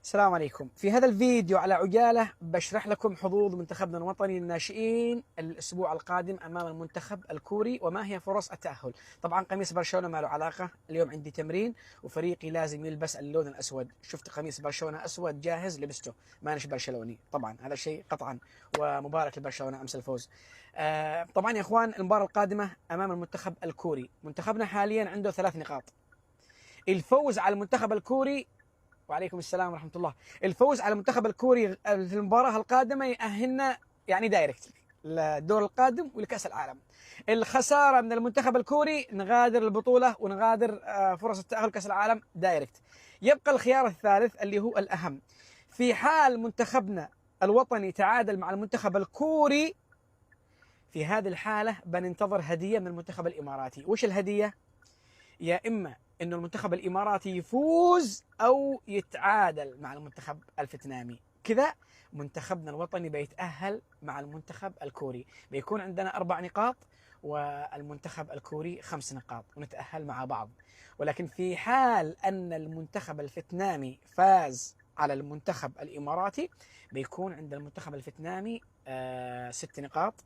السلام عليكم. في هذا الفيديو على عجالة بشرح لكم حظوظ منتخبنا الوطني للناشئين الأسبوع القادم أمام المنتخب الكوري وما هي فرص التأهل. طبعا قميص برشلونة ما له علاقة، اليوم عندي تمرين وفريقي لازم يلبس اللون الأسود. شفت قميص برشلونة أسود جاهز لبسته، مانيش برشلوني طبعا، هذا شيء قطعا، ومبارك لبرشلونة أمس الفوز. طبعا يا إخوان، المباراة القادمة أمام المنتخب الكوري. منتخبنا حاليا عنده 3 نقاط. الفوز على المنتخب الكوري، وعليكم السلام ورحمة الله، الفوز على المنتخب الكوري في المباراة القادمة يأهلنا يعني دايركت للدور القادم ولكأس العالم. الخسارة من المنتخب الكوري نغادر البطولة ونغادر فرص التأهل لكأس العالم دايركت. يبقى الخيار الثالث اللي هو الأهم، في حال منتخبنا الوطني تعادل مع المنتخب الكوري، في هذه الحالة بننتظر هدية من المنتخب الإماراتي. وش الهدية؟ يا إما إنه المنتخب الإماراتي يفوز أو يتعادل مع المنتخب الفيتنامي، كذا منتخبنا الوطني بيتأهل مع المنتخب الكوري، بيكون عندنا 4 نقاط والمنتخب الكوري 5 نقاط ونتأهل مع بعض. ولكن في حال أن المنتخب الفيتنامي فاز على المنتخب الإماراتي، بيكون عند المنتخب الفيتنامي 6 نقاط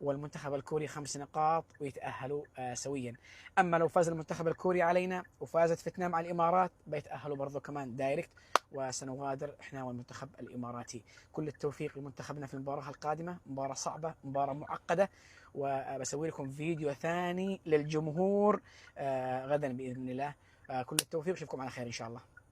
والمنتخب الكوري 5 نقاط ويتأهلوا سويا. أما لو فاز المنتخب الكوري علينا وفازت فيتنام على الإمارات، بيتأهلوا برضو كمان دايركت وسنغادر إحنا والمنتخب الإماراتي. كل التوفيق لمنتخبنا في المباراة القادمة، مباراة صعبة، مباراة معقدة، وبسوي لكم فيديو ثاني للجمهور غدا بإذن الله. كل التوفيق، أشوفكم على خير إن شاء الله.